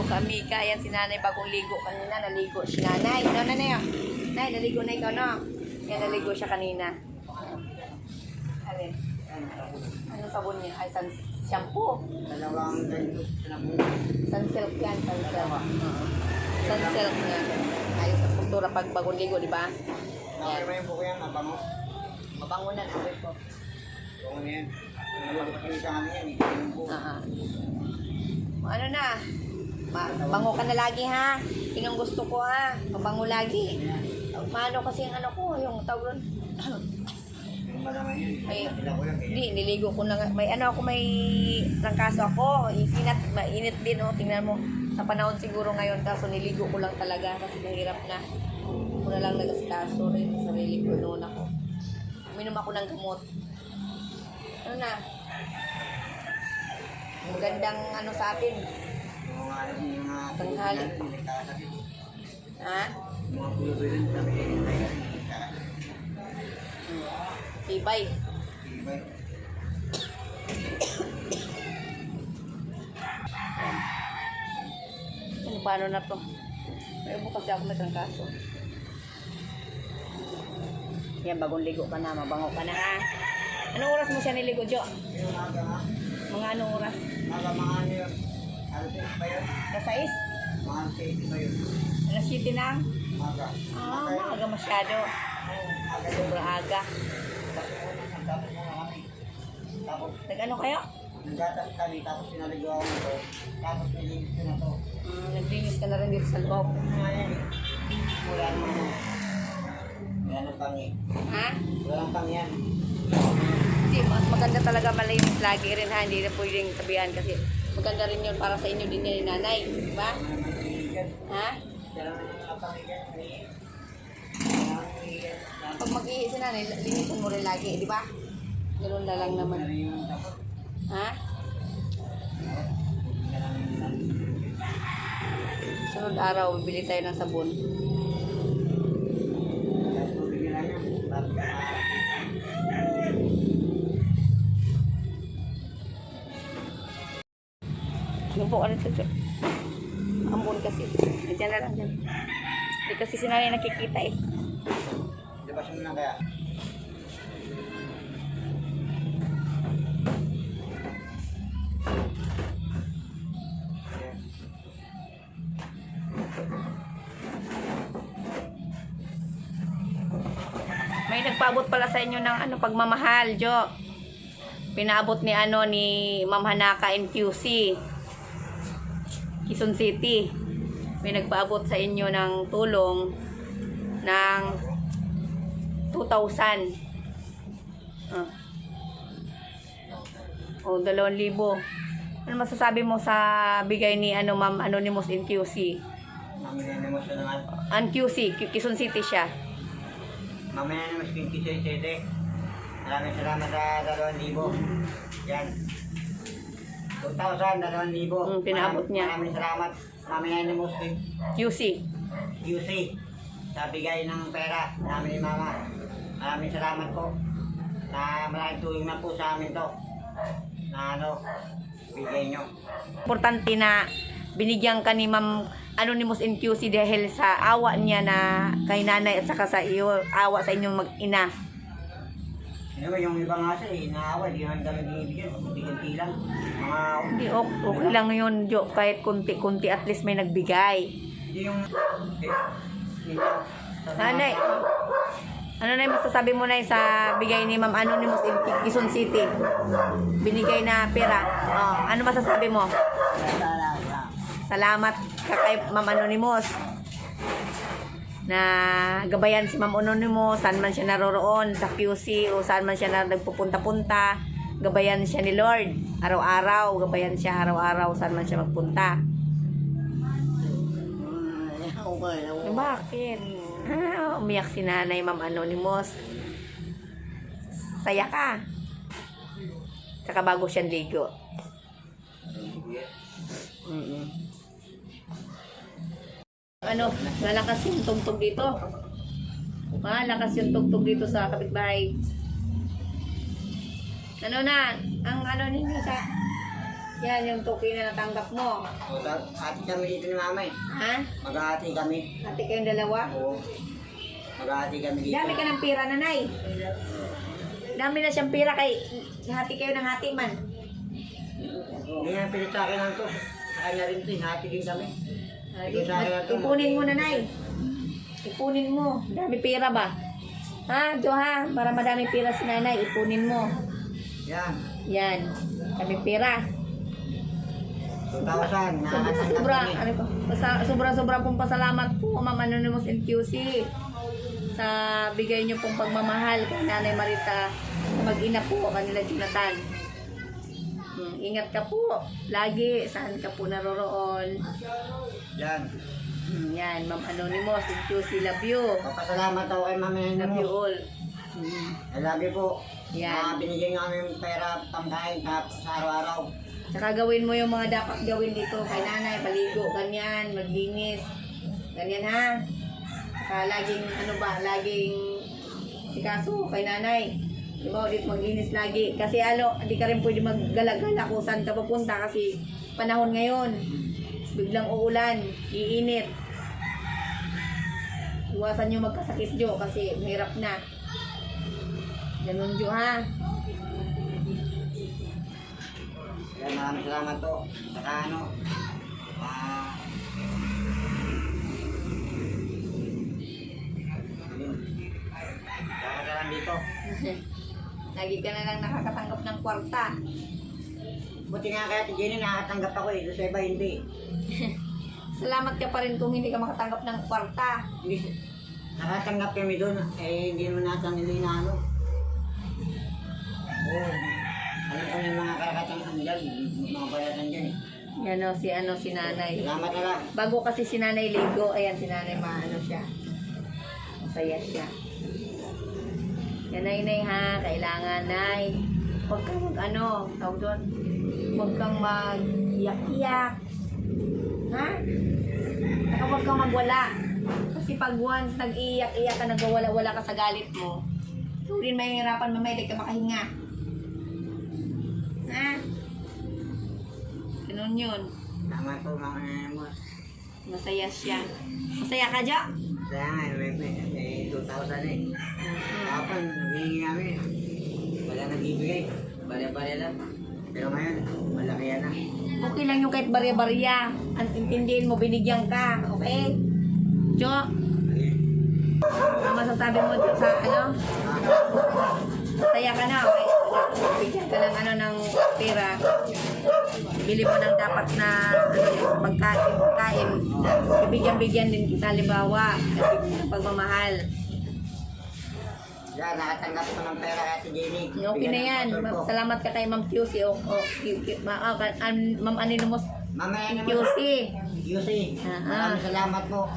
naligo kami. Kaya si nanay bagong ligo kanina. Naligo si nanay. No, nanay. Nay, naligo na ikaw, no? Yan, naligo siya kanina. Alin? Ano sabon niya? Ay, shampoo. Dalawang ganito. Sunsilk yan, sunsilk. Sunsilk niya. Ayos sa kultura pag bagong ligo, di ba? Nakaya mo yung buko yan, mabango. Mabango na namin po. Bango na yan. Napapakita kami yan, yung buko. Ano na? Bango ka na lagi, ha? Yun ang gusto ko, ha? Mabango lagi. Paano kasi yung ano ko, yung tawag Yung malaman yan, Ay, sila ko lang eh. hindi, niligo ko na. May ano ako, may trangkaso ako. Isinat, mainit din, oh. Tingnan mo. Sa panahon siguro ngayon, kaso niligo ko lang talaga kasi mahirap na. Ako na lang nagasikaso rin sa sarili ko noon ako. Uminom ako ng gamot. Ano na? Magandang ano sa atin. Yung mga Tanghali. nagkakasakit. Ha? Yung mga pulo-pulo yun, sabi kayo nagkakasakit. Tibay. Diba? Ano, paano na to? May ubo kasi ako may trangkaso. Yan, bagong ligo ka na, mabango ka na, ha? Anong oras mo siya niligo, Jo? Yung aga nga, Mga anong oras? mga ano yun, alas 6 ba yun? Alas 6? Mga 6 ba yun? Alas 7 na? Aga. Maaga masyado. Aga yun. Sobrang aga. Tapos muna kami. Tapos, Nag-ano kayo? naggatas kami, tapos pinaligawan ko to. Tapos nilinis ko na to. Naglinis ka na rin dito sa loob. Ano yan eh? Wala naman ano. Wala nang tangi. Ha? Wala nang tangi yan. Hindi, mas maganda talaga malinis lagi rin, ha? Hindi na pwedeng sabihan kasi maganda rin yun para sa inyo din yan ni nanay. Diba? Ha? Wala nang tangi yan. Pag mag-ihi si nanay, linisin mo rin lagi, di ba? Ganoon na lang naman. Ha? Sunod araw, bibili tayo ng sabon. Ano po, ano ito? Ambon kasi. Diyan na lang dyan. Hindi kasi si nanay nakikita eh. Di ba siya na kaya? May nagpaabot pala sa inyo ng ano pagmamahal, Jo. Pinaabot ni ano ni Ma'am Hanaka NQC. Quezon City. May nagpaabot sa inyo ng tulong ng 2,000. O 2,000. Ano masasabi mo sa bigay ni ano Ma'am Anonymous NQC? Mamaya mo siya naman. NQC, Quezon City siya. Mamaya naman siya kisay-sede. Maraming salamat sa 2,000. Yan. 2,000, 2,000. Pinaabot niya. Maraming salamat. Mamaya ni Muslim. QC. QC. Sa bigay ng pera namin ni Mama. Maraming salamat po. Na malaking tulong na po sa amin to. Na ano, bigay nyo. Importante na binigyan ka ni Ma'am Anonymous NQC dahil sa awa niya na kay nanay at saka sa iyo, awa sa inyong mag-ina. Ano ba yung iba nga siya eh, naawa, di naman kami binibigyan. Kunti-kunti lang. Mga... Hindi, okay lang yun, Jo. Kahit kunti-kunti, at least may nagbigay. Hindi yung... Nanay, ano na yung masasabi mo na sa bigay ni Ma'am Anonymous in Quezon City? Binigay na pera. Oh, ano masasabi mo? Salamat ka kay Ma'am Anonymous na gabayan si Ma'am Anonymous, saan man siya naroroon, sa QC o saan man siya nagpupunta-punta, gabayan siya ni Lord araw-araw, gabayan siya araw-araw saan man siya magpunta. Bakit? Umiyak si nanay Ma'am Anonymous. Saya ka. Saka bago siyang ligo. Ano, lalakas yung tugtog dito. Lakas yung tugtog dito sa kapitbahay. Ano na, ang ano ninyo sa Yan yung token na natanggap mo. O, ati kami dito ni mama eh. Ha? Mag-aati kami. Ate kayong dalawa? Oo. Mag-aati kami dito. Dami ka ng pira, nanay. Dami na siyang pira kay hati kayo ng hati man. Hindi nga pilit sa akin lang to. Sa kanya rin to, hinati din kami. Ito sa akin lang to. Ipunin mo, nanay. Ipunin mo. Dami pira ba? Ha, Jo ha? Para madami pira si nanay, ipunin mo. Yan. Yan. Dami pira. 2,000. Nakakatanggap Sobra, kami. ano ko? Sobra pong pasalamat po, Ma'am Anonymous NQC, sa bigay niyo pong pagmamahal kay Nanay Marita, mag-ina po, kanila Jonathan. Ingat ka po, lagi, saan ka po naroroon. Yan. Yan, Ma'am Anonymous NQC, love you. Papasalamat ako kay Mama Love you Nenemos. all. I love you po. Yan. Binigyan niyo kami ng pera pangkain sa araw-araw. Tsaka gawin mo yung mga dapat gawin dito kay nanay, paligo, ganyan, maglinis. Ganyan ha. Tsaka laging, laging sikaso kay nanay. Di ba, ulit maglinis lagi. Kasi hindi ka rin pwede maggala-gala kung saan ka papunta kasi panahon ngayon. Biglang uulan, iinit. Iwasan nyo magkasakit Jo kasi mahirap na. Ganun Jo ha. Yan, maraming salamat po. Saka Kakasalan dito. Lagi ka na lang nakakatanggap ng kwarta. Buti nga kaya si Jenny nakatanggap ako eh. Doon sa iba hindi. Salamat ka pa rin kung hindi ka makatanggap ng kwarta. Hindi. Nakatanggap kami doon. Eh, hindi naman natin nila inaano. Oo. Alam ko yung mga kakatang dyan. Mga balatan dyan eh. Yan o, si nanay. Salamat na lang. Bago kasi si nanay ligo, ayan si nanay siya. Masaya siya. Yan nay ha, kailangan nay. Huwag kang tawag doon. Huwag kang mag-iyak-iyak. Ha? Saka huwag kang magwala. Kasi pag once nag-iyak-iyak ka, nagwawala-wala ka sa galit mo, ikaw rin mahihirapan mamaya, di ka makahinga. Ha? Ganun yun. Salamat po mga Nenemos. Masaya siya. Masaya ka, Jo? Kaya nga, may 2,000 eh. Kapag nabingi namin, wala nagbibigay. Bale-bale lang. Pero ngayon, malaki yan na. Okay lang yung kahit barya-barya. Ang intindihin mo, binigyan ka. Okay? Jo? Ang masasabi mo sa masaya ka na, okay? Bigyan ka ng pera. Bili mo ng dapat na pagkain. Bigyan din kita, halimbawa. Pagmamahal. Yan, nakatanggap ko ng pera kaya si Jenny. Okay na yan. Salamat ka kay Ma'am QC. Ma'am Anonymous Mama Nenemos. QC. QC. Maraming salamat po.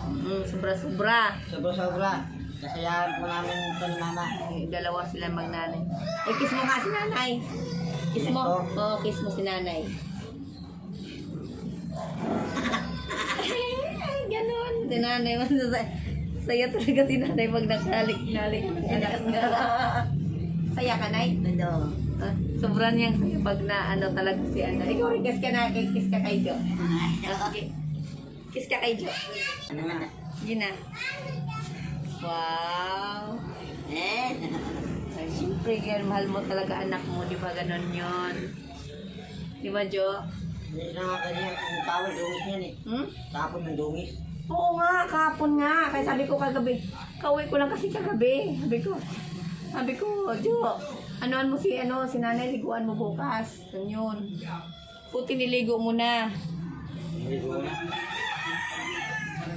Sobra-sobra. Sobra-sobra. Kasayahan po namin ito ni Mama. Dalawa sila magnanay. Kiss mo nga si nanay. Kiss mo. Kiss ko. Kiss mo si nanay. Ganon. Si nanay. Saya talaga si nanay pag nakalik-nalik. Saya ka, Nay? Sobrang niyang saya pag na talaga si Ikaw rin, kiss ka na. Kiss ka kay Jo. Kiss ka kay Jo. Ano man? Gina. Wow. Ay, siyempre, yan, mahal mo talaga anak mo, di ba ganon yun? Di ba, Jo? Hindi na nga kanina, yung tawal, dungis yan eh. Tapon ng dungis. Oo nga, kahapon nga. Kaya sabi ko kagabi, kauwi ko lang kasi kagabi. Sabi ko, Jo, anoan mo si nanay, liguan mo bukas. Yun. Puti niligo mo na. Hindi ko na.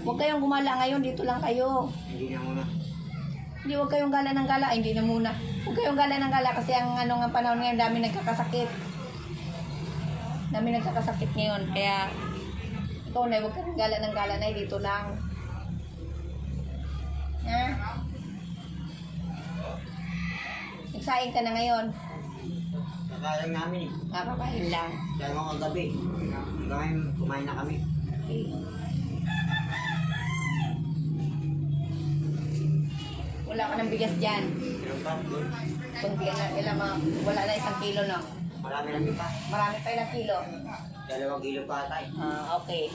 Huwag kayong gumala ngayon, dito lang kayo. Hindi na muna. Hindi, huwag kayong gala ng gala. Ay, hindi na muna. Huwag kayong gala ng gala kasi ang nga panahon ngayon, dami nagkakasakit. Dami nagkakasakit ngayon. Kaya, ikaw na, huwag kayong gala ng gala na, dito lang. Ha? Nagsaing ka na ngayon. Kakalang namin eh. Nakakain lang. Kaya nga kagabi. Hanggang kumain na kami. Okay. Wala ka ng bigas dyan. Pero pa, doon. Kung wala na 1 kilo, no? Marami lang pa. Marami pa ilang kilo. 2 kilo pa tayo. Okay.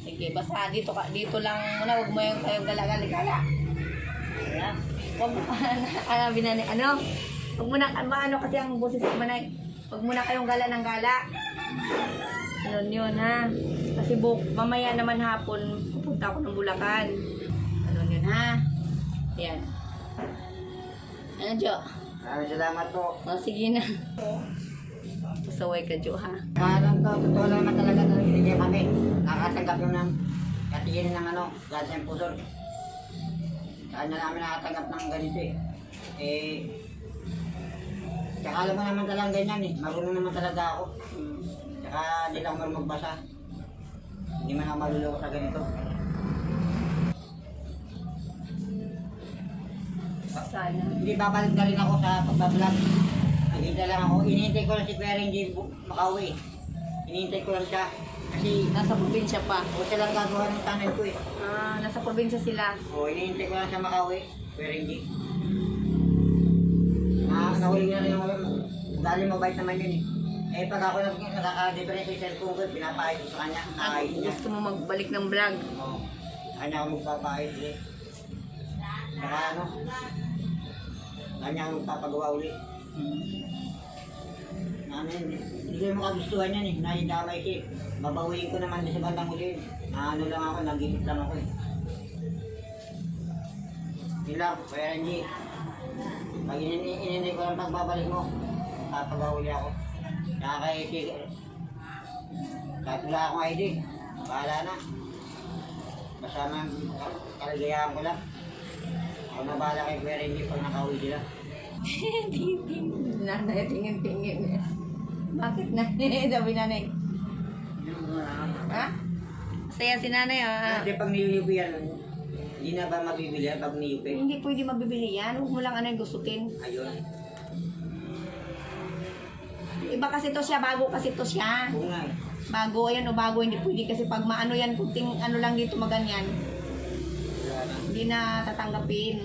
Sige, basta dito lang muna, huwag mo yung kayong gala-gala. Ayan. Huwag mo, huwag mo na, ano kasi ang boses ko manay, huwag mo na kayong gala ng gala. Yun ha. Kasi mamaya naman hapon, pupunta ako ng Bulacan. Yun ha. Ayan. Ano, Jo? Maraming salamat po. Sige na. Pasaway ka, Jo, ha? Parang totoo naman talaga na binigyan kami. Nakatanggap yung ng katiyin ng God and Pusol. Saan na namin nakatanggap ng ganito tsaka alam mo naman talagang ganyan marunong naman talaga ako. Tsaka hindi lang ako magbasa. Hindi man ako maluloko sa ganito. Sana. Hindi babalik na rin ako sa pagbablog. Naghinta lang ako. Inihintay ko lang si Kuya Renji makauwi. Inihintay ko lang siya. Kasi Nasa probinsya pa. ako silang gagawa ng tunnel ko Nasa probinsya sila. Inihintay ko lang siya makauwi. Kuya Renji. Nahuli na rin yung galing mabait naman yun pag ako nakaka-difference sa cellphone ko, pinapahit ko sa kanya. Nakahit niya. Gusto mo magbalik ng vlog? Oo. Kanya ako magpapahit ulit. Saka kanya ako magpapagawa ulit. Hindi ko yung makagustuhan yan Nahidamay siya Babawiin ko naman din sa bandang huli. Lang ako, nag-init lang ako Yun lang, Kuya Renji. Pag ininday ko lang pagbabalik mo, papagawa ulit ako. Saka kahit wala akong ID, bahala na. Basta man, kaligayahan ko lang. Ako na bahala kay Kuya Renji pag nakauwi sila. Nanay, tingin-tingin. Bakit nanay? Sabi nanay. Ha? Saya si nanay Kasi pag niyupi yan, hindi na ba mabibili pag niyupi? Hindi pwede mabibili yan. Huwag mo lang gustutin. Ayun. Iba kasi to siya, bago kasi to siya. Oo nga Bago, ayan bago, hindi pwede kasi pag maano yan, kunting lang dito maganyan, Wala na. hindi na tatanggapin.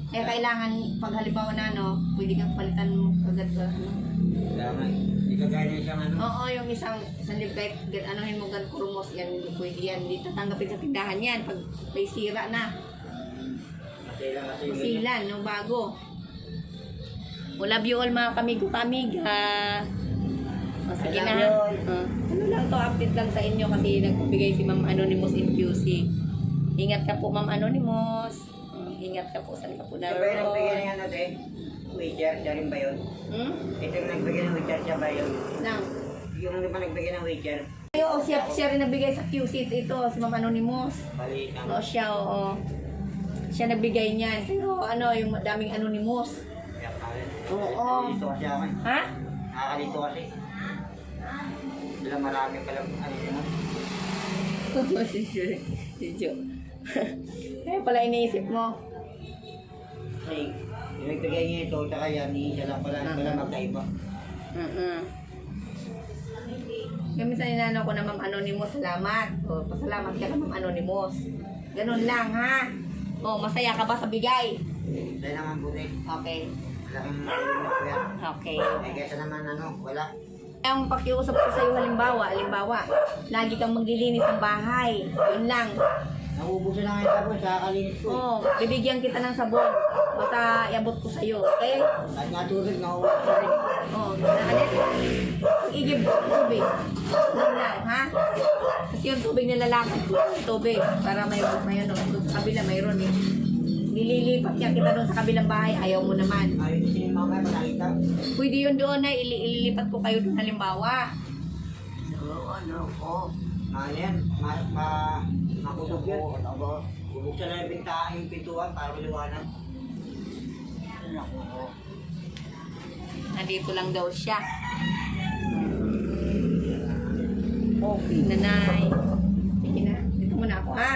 Kaya kailangan, pag halimbawa na pwede kang palitan mo agad ka. Wala nga Hindi ka gaya siyang Oo, yung isang libet, anuhin mo gan kurumos, yan, hindi pwede yan. Hindi tatanggapin sa tindahan yan pag may sira na. Masailan kasi yung ganyan. Silan, no, bago. Love you all mga kamigo-kamiga. Sige I na love ha. you all. Ano lang to, update lang sa inyo kasi nagbigay si Ma'am Anonymous in QC. Ingat ka po Ma'am Anonymous. Ingat ka po, saan ka po Siya ba yung nagbigay naroon? ng wheelchair? Siya rin ba yun? Ito yung nagbigay ng wheelchair, siya ba yun? Nang. Yung di ba nagbigay ng wheelchair? Oo, siya rin nagbigay sa QC ito, si Ma'am Anonymous. Bali, Oo, siya, oo. Siya nagbigay niyan. Pero yung daming Anonymous. Oo. Dito kasi ako Ha? Nakakalito kasi. Bila marami palang Si Jo. Kaya pala iniisip mo. Kasi yung nagbigay niya ito, tsaka yan, siya lang pala magkaiba. Kaya minsan inano ko na Ma'am Anonymous, salamat. O, pasalamat ka na Ma'am Anonymous. Ganun lang ha. O, masaya ka ba sa bigay? Dahil naman buti. Okay. Malaking narinig ko yan. Okay. Kaysa naman wala. Ang pakiusap ko sa'yo halimbawa, lagi kang maglilinis ng bahay. Yun lang. Naubusan na nga yung sabon sa kalinis ko. Oo, bibigyan kita ng sabon. Basta iabot ko sa'yo. Okay? Kahit nga tubig, naubusan na rin. Oo, naalit. Igib tubig. Yun lang, ha? Kasi yung tubig na lalaki, tubig. Para may doon sa kabila, mayroon eh. Nililipat niya kita doon sa kabilang bahay, ayaw mo naman. Ayaw din siya yung mga nakita. Pwede yun doon na ililipat ko kayo doon halimbawa. Ano yan? Makusog yan. Bubuksan na yung pintuan para maliwanag. Nandito lang daw siya. Okay, nanay. Sige na, dito muna ako ha.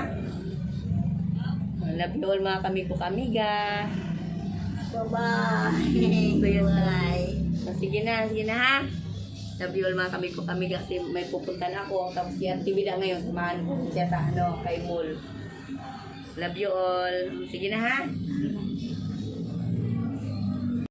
Love you all mga kamigo-kamiga. Bye-bye. Sige na ha. Love you all mga kamigo-kamiga kasi may pupunta na ako. Tapos si activity ngayon, samahan ko siya sa kay Mall. Love you all. Sige na ha.